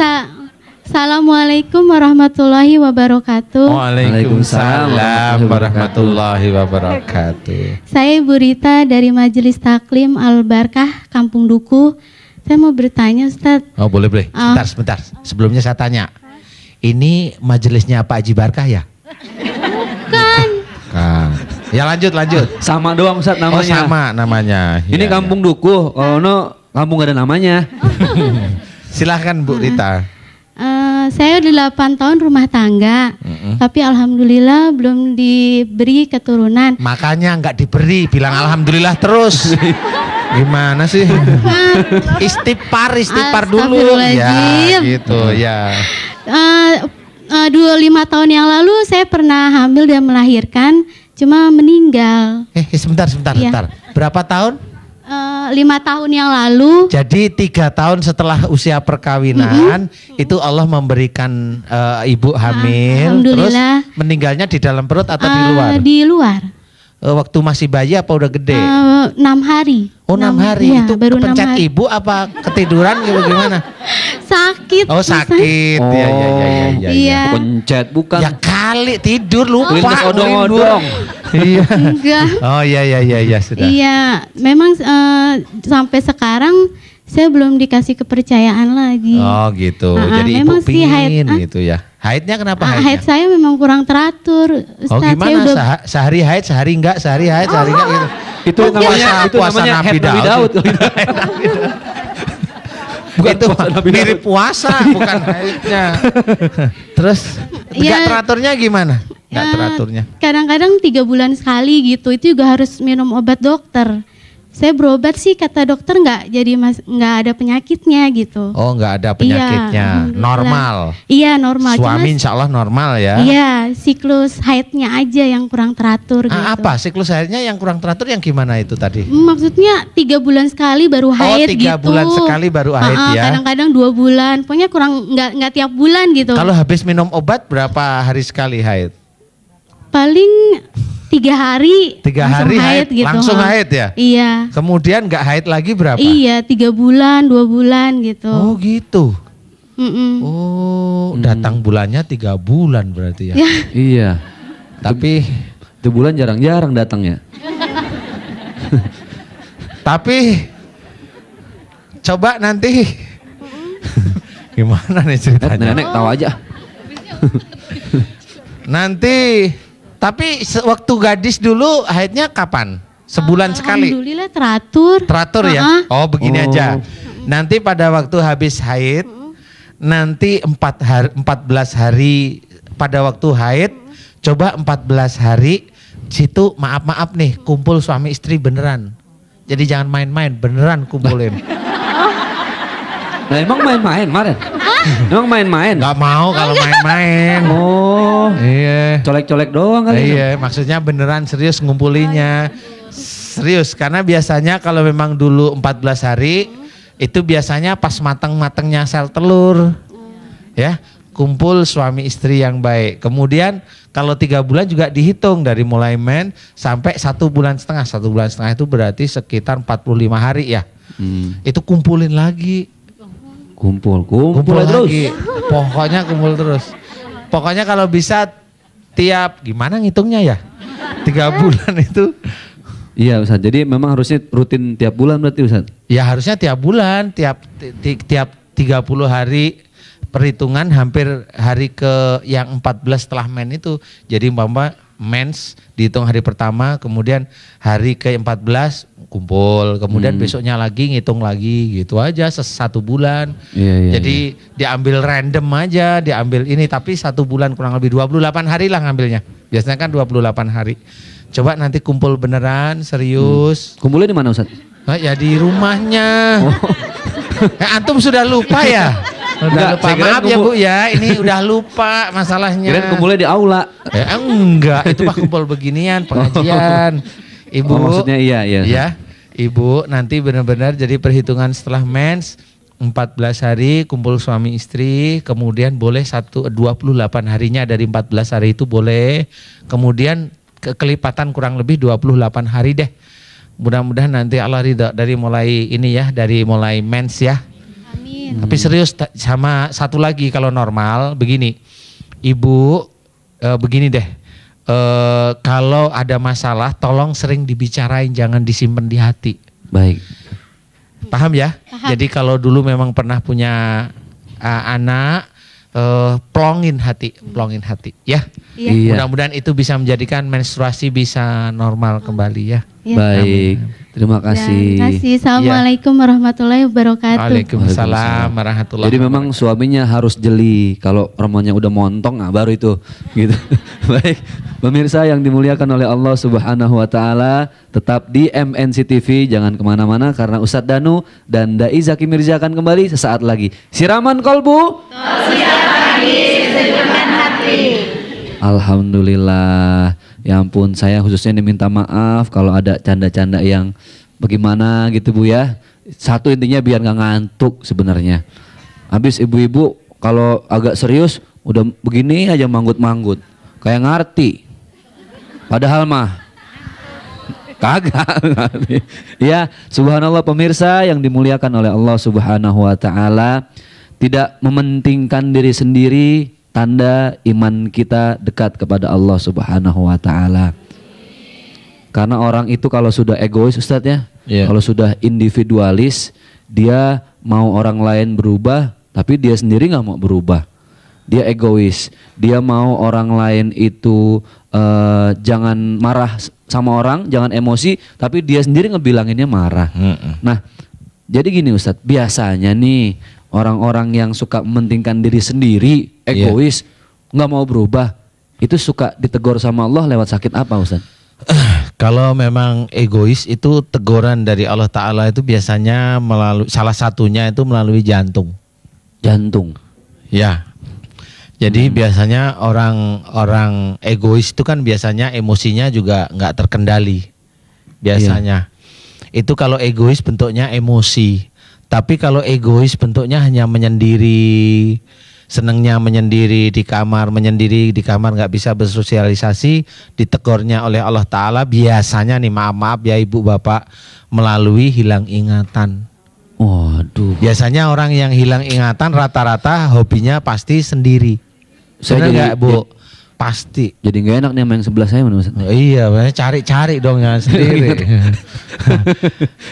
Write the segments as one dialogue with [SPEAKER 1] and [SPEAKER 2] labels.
[SPEAKER 1] Assalamualaikum warahmatullahi wabarakatuh.
[SPEAKER 2] Waalaikumsalam warahmatullahi wabarakatuh.
[SPEAKER 1] Saya Ibu Rita dari Majelis Taklim Al-Barkah Kampung Duku. Saya mau bertanya Ustadz.
[SPEAKER 2] Oh boleh. Sebentar. Sebelumnya saya tanya. Ini majelisnya Pak Haji Barkah ya?
[SPEAKER 1] Kan.
[SPEAKER 2] Ya lanjut.
[SPEAKER 3] Sama doang Ustadz namanya.
[SPEAKER 2] Oh sama namanya.
[SPEAKER 3] Ini
[SPEAKER 2] Ya,
[SPEAKER 3] kampung Duku, kampung gak ada namanya.
[SPEAKER 2] Silahkan Bu Rita.
[SPEAKER 1] Saya udah 8 tahun rumah tangga, tapi alhamdulillah belum diberi keturunan.
[SPEAKER 2] Makanya nggak diberi, bilang alhamdulillah terus. Gimana sih? Istighfar dulu. Ya gitu ya.
[SPEAKER 1] 5 tahun yang lalu saya pernah hamil dan melahirkan, cuma meninggal.
[SPEAKER 2] Sebentar.
[SPEAKER 1] Iya.
[SPEAKER 2] Berapa tahun?
[SPEAKER 1] 5 tahun yang lalu.
[SPEAKER 2] Jadi 3 tahun setelah usia perkawinan itu Allah memberikan ibu hamil, terus meninggalnya di dalam perut atau di luar?
[SPEAKER 1] Di luar.
[SPEAKER 2] Waktu masih bayi apa udah gede?
[SPEAKER 1] 6 hari.
[SPEAKER 2] Oh 6 hari,
[SPEAKER 1] ya,
[SPEAKER 2] itu
[SPEAKER 1] baru
[SPEAKER 2] kepencet ibu apa ketiduran gimana?
[SPEAKER 1] Sakit.
[SPEAKER 2] Oh sakit,
[SPEAKER 1] Iya.
[SPEAKER 3] Pencet bukan.
[SPEAKER 2] Ya kali tidur lupa.
[SPEAKER 3] Lintas odong-odong.
[SPEAKER 2] Iya.
[SPEAKER 1] Enggak.
[SPEAKER 2] Oh iya sudah.
[SPEAKER 1] Iya, memang sampai sekarang saya belum dikasih kepercayaan lagi.
[SPEAKER 2] Oh gitu, jadi ibu
[SPEAKER 1] memang sih
[SPEAKER 2] pingin gitu ya. Haidnya kenapa haidnya?
[SPEAKER 1] Haid saya memang kurang teratur.
[SPEAKER 2] Oh gimana? Sehari haid, sehari enggak gitu.
[SPEAKER 3] Itu namanya
[SPEAKER 2] Nabi Daud. Bukan itu mirip puasa, bukan haidnya. Terus enggak teraturnya gimana? Enggak teraturnya.
[SPEAKER 1] Kadang-kadang 3 bulan sekali gitu. Itu juga harus minum obat dokter. Saya berobat sih kata dokter nggak ada penyakitnya gitu.
[SPEAKER 2] Oh nggak ada penyakitnya, normal.
[SPEAKER 1] Iya normal.
[SPEAKER 2] Suami insya Allah normal ya.
[SPEAKER 1] Iya siklus haidnya aja yang kurang teratur. Gitu.
[SPEAKER 2] Apa siklus haidnya yang kurang teratur yang gimana itu tadi?
[SPEAKER 1] Maksudnya 3 bulan sekali baru haid gitu.
[SPEAKER 2] 3 bulan sekali baru haid ya.
[SPEAKER 1] Kadang-kadang 2 bulan, pokoknya kurang nggak tiap bulan gitu.
[SPEAKER 2] Kalau habis minum obat berapa hari sekali haid?
[SPEAKER 1] Paling 3 hari.
[SPEAKER 2] 3 hari haid
[SPEAKER 1] gitu.
[SPEAKER 2] Langsung haid ya?
[SPEAKER 1] Iya.
[SPEAKER 2] Kemudian nggak haid lagi berapa?
[SPEAKER 1] Iya 3 bulan, 2 bulan gitu.
[SPEAKER 2] Oh gitu. Oh datang bulannya 3 bulan berarti ya?
[SPEAKER 3] Iya.
[SPEAKER 2] Tapi
[SPEAKER 3] itu bulan jarang-jarang datangnya.
[SPEAKER 2] Tapi coba nanti gimana nih ceritanya?
[SPEAKER 3] Nenek tahu aja.
[SPEAKER 2] Nanti tapi waktu gadis dulu haidnya kapan? Sebulan sekali?
[SPEAKER 1] Alhamdulillah teratur.
[SPEAKER 2] Teratur ya? Oh begini aja. Nanti pada waktu habis haid, nanti 14 hari pada waktu haid, coba 14 hari, situ maaf nih kumpul suami istri beneran. Jadi jangan main-main, beneran kumpulin.
[SPEAKER 3] Nah emang main-main kemarin? Emang main-main?
[SPEAKER 2] Gak mau kalau main-main.
[SPEAKER 3] Oh
[SPEAKER 2] iya.
[SPEAKER 3] Colek-colek doang kali.
[SPEAKER 2] Iya maksudnya beneran serius ngumpulinnya. Serius karena biasanya kalau memang dulu 14 hari itu biasanya pas matang-matangnya sel telur. Ya kumpul suami istri yang baik. Kemudian kalau 3 bulan juga dihitung dari mulai men sampai 1 bulan setengah. 1 bulan setengah itu berarti sekitar 45 hari ya. Itu kumpulin lagi. Kumpul
[SPEAKER 3] terus.
[SPEAKER 2] Lagi. Pokoknya kumpul terus. Pokoknya kalau bisa tiap gimana ngitungnya ya? 3 bulan itu.
[SPEAKER 3] Iya Ustaz. Jadi memang harusnya rutin tiap bulan berarti Ustaz.
[SPEAKER 2] Ya harusnya tiap bulan, tiap 30 hari perhitungan hampir hari ke yang 14 setelah men itu. Jadi umpama mens dihitung hari pertama, kemudian hari ke-14 kumpul, kemudian besoknya lagi ngitung lagi gitu aja 1 bulan.
[SPEAKER 3] Iya,
[SPEAKER 2] Jadi diambil random aja, diambil ini tapi 1 bulan kurang lebih 28 hari lah ngambilnya. Biasanya kan 28 hari. Coba nanti kumpul beneran serius.
[SPEAKER 3] Kumpulnya di mana Ustaz?
[SPEAKER 2] Ya di rumahnya. Antum sudah lupa ya? Udah lupa. Maaf ya Bu ya, ini udah lupa masalahnya.
[SPEAKER 3] Kirain kumpulnya di aula.
[SPEAKER 2] Enggak, itu mah kumpul beginian, pengajian. Ibu.
[SPEAKER 3] Maksudnya iya.
[SPEAKER 2] Ya, Ibu nanti benar-benar jadi perhitungan setelah mens 14 hari kumpul suami istri, kemudian boleh 28 harinya dari 14 hari itu boleh. Kemudian kelipatan kurang lebih 28 hari deh. Mudah-mudahan nanti Allah ridha dari mulai ini ya, dari mulai mens ya. Tapi serius sama satu lagi kalau normal begini. Ibu begini deh. Kalau ada masalah tolong sering dibicarain, jangan disimpan di hati.
[SPEAKER 3] Baik.
[SPEAKER 2] Paham ya?
[SPEAKER 1] Paham.
[SPEAKER 2] Jadi kalau dulu memang pernah punya anak, plongin hati ya.
[SPEAKER 3] Iya.
[SPEAKER 2] Mudah-mudahan itu bisa menjadikan menstruasi bisa normal kembali ya.
[SPEAKER 1] Iya.
[SPEAKER 3] Baik. Terima kasih.
[SPEAKER 1] Terima kasih. Assalamualaikum warahmatullahi wabarakatuh.
[SPEAKER 2] Waalaikumsalam warahmatullahi
[SPEAKER 3] Jadi memang suaminya harus jeli. Kalau romonya udah montong, nah baru itu. Gitu. Baik, pemirsa yang dimuliakan oleh Allah Subhanahu Wa Taala, tetap di MNC TV, jangan kemana-mana karena Ustadz Danu dan Dai Zaki Mirza akan kembali sesaat lagi. Siraman kolbu. Alhamdulillah. Ya ampun, saya khususnya diminta maaf kalau ada canda-canda yang bagaimana gitu Bu ya. Satu intinya biar nggak ngantuk sebenarnya. Habis ibu-ibu kalau agak serius udah begini aja manggut-manggut. Kayak ngerti. Padahal mah kagak. Ya, subhanallah pemirsa yang dimuliakan oleh Allah Subhanahu Wa Taala, tidak mementingkan diri sendiri tanda iman kita dekat kepada Allah Subhanahu Wa Taala. Karena orang itu kalau sudah egois Ustadz ya, kalau sudah individualis, dia mau orang lain berubah, tapi dia sendiri nggak mau berubah. Dia egois, dia mau orang lain itu jangan marah sama orang, jangan emosi, tapi dia sendiri ngebilanginnya marah. Nah, jadi gini Ustadz, biasanya nih orang-orang yang suka mementingkan diri sendiri, egois, nggak mau berubah, itu suka ditegur sama Allah lewat sakit apa Ustaz?
[SPEAKER 2] Kalau memang egois itu teguran dari Allah Ta'ala itu biasanya melalui, salah satunya itu melalui jantung.
[SPEAKER 3] Jantung?
[SPEAKER 2] Ya. Jadi biasanya orang egois itu kan biasanya emosinya juga nggak terkendali. Biasanya. Itu kalau egois bentuknya emosi. Tapi kalau egois bentuknya hanya menyendiri, senengnya menyendiri di kamar nggak bisa bersosialisasi, ditegurnya oleh Allah Ta'ala biasanya nih maaf ya ibu bapak melalui hilang ingatan.
[SPEAKER 3] Waduh.
[SPEAKER 2] Biasanya orang yang hilang ingatan rata-rata hobinya pasti sendiri. Benar nggak Bu? Pasti.
[SPEAKER 3] Jadi nggak enak nih sama yang sebelah saya mana Ustaz?
[SPEAKER 2] Iya, cari-cari dong yang sendiri.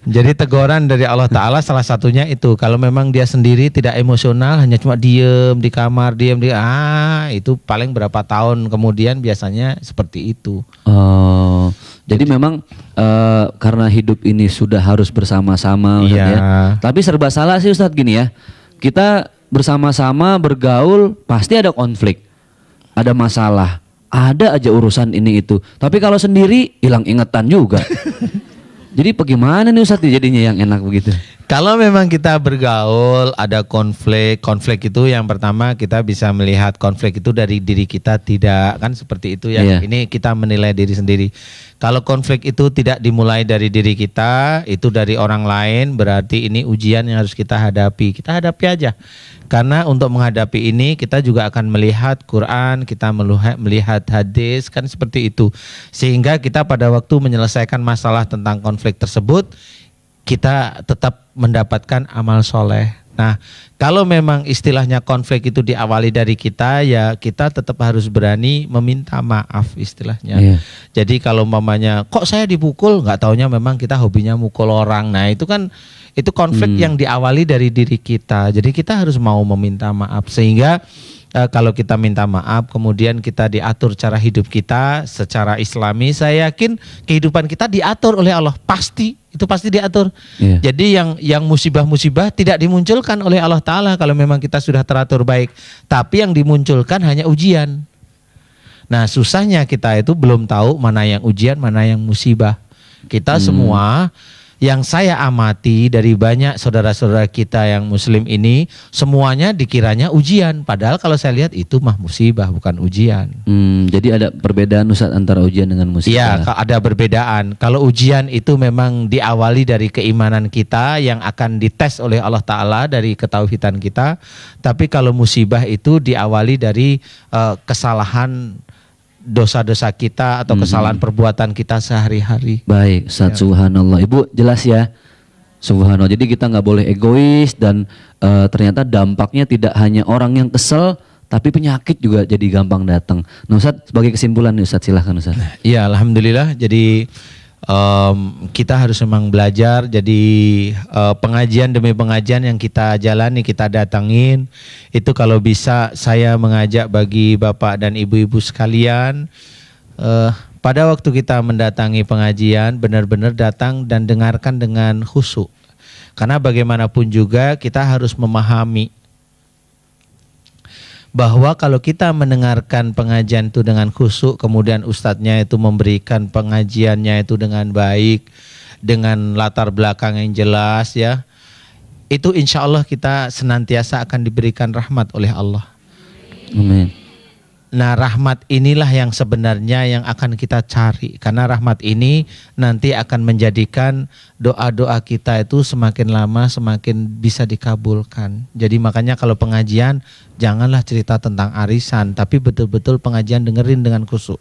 [SPEAKER 2] Jadi teguran dari Allah Ta'ala salah satunya itu. Kalau memang dia sendiri tidak emosional, hanya cuma diem di kamar, itu paling berapa tahun kemudian biasanya seperti itu.
[SPEAKER 3] Jadi memang karena hidup ini sudah harus bersama-sama Ustaz ya. Tapi serba salah sih Ustaz gini ya. Kita bersama-sama bergaul pasti ada konflik. Ada masalah, ada aja urusan ini itu. Tapi kalau sendiri hilang ingatan juga. Jadi bagaimana nih Ustaz jadinya yang enak begitu?
[SPEAKER 2] Kalau memang kita bergaul, ada konflik itu yang pertama kita bisa melihat konflik itu dari diri kita, tidak kan seperti itu ya. Ini kita menilai diri sendiri. Kalau konflik itu tidak dimulai dari diri kita, itu dari orang lain, berarti ini ujian yang harus kita hadapi. Kita hadapi aja. Karena untuk menghadapi ini kita juga akan melihat Quran, kita melihat hadis, kan seperti itu. Sehingga kita pada waktu menyelesaikan masalah tentang konflik tersebut, kita tetap mendapatkan amal soleh. Nah, kalau memang istilahnya konflik itu diawali dari kita, ya kita tetap harus berani meminta maaf istilahnya. Jadi kalau mamanya, kok saya dipukul, nggak taunya memang kita hobinya mukul orang. Nah itu kan, itu konflik yang diawali dari diri kita. Jadi kita harus mau meminta maaf sehingga kalau kita minta maaf, kemudian kita diatur cara hidup kita secara Islami, saya yakin kehidupan kita diatur oleh Allah, pasti itu pasti diatur. Jadi yang musibah-musibah tidak dimunculkan oleh Allah Ta'ala kalau memang kita sudah teratur baik, tapi yang dimunculkan hanya ujian. Nah susahnya kita itu belum tahu mana yang ujian, mana yang musibah. Kita semua, yang saya amati dari banyak saudara-saudara kita yang muslim ini, semuanya dikiranya ujian. Padahal kalau saya lihat itu mah musibah, bukan ujian.
[SPEAKER 3] Jadi ada perbedaan Ustaz antara ujian dengan musibah?
[SPEAKER 2] Iya, ada perbedaan. Kalau ujian itu memang diawali dari keimanan kita yang akan dites oleh Allah Ta'ala dari ketauhidan kita. Tapi kalau musibah itu diawali dari kesalahan dosa-dosa kita atau kesalahan perbuatan kita sehari-hari.
[SPEAKER 3] Baik, Ustaz, subhanallah. Ibu jelas ya. Subhanallah. Jadi kita nggak boleh egois dan ternyata dampaknya tidak hanya orang yang kesel, tapi penyakit juga jadi gampang datang. Nah Ustadz, sebagai kesimpulan nih Ustadz, silahkan Ustadz.
[SPEAKER 2] Iya, alhamdulillah. Jadi kita harus memang belajar. Jadi pengajian demi pengajian yang kita jalani, kita datangin, itu kalau bisa saya mengajak bagi bapak dan ibu-ibu sekalian, pada waktu kita mendatangi pengajian, benar-benar datang dan dengarkan dengan khusyuk. Karena bagaimanapun juga kita harus memahami bahwa kalau kita mendengarkan pengajian itu dengan khusyuk, kemudian ustadznya itu memberikan pengajiannya itu dengan baik, dengan latar belakang yang jelas ya, itu insya Allah kita senantiasa akan diberikan rahmat oleh Allah.
[SPEAKER 3] Amin.
[SPEAKER 2] Nah rahmat inilah yang sebenarnya yang akan kita cari, karena rahmat ini nanti akan menjadikan doa-doa kita itu semakin lama semakin bisa dikabulkan. Jadi makanya kalau pengajian janganlah cerita tentang arisan, tapi betul-betul pengajian dengerin dengan khusyuk.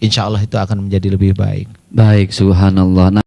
[SPEAKER 2] Insya Allah itu akan menjadi lebih baik.
[SPEAKER 3] Baik, subhanallah.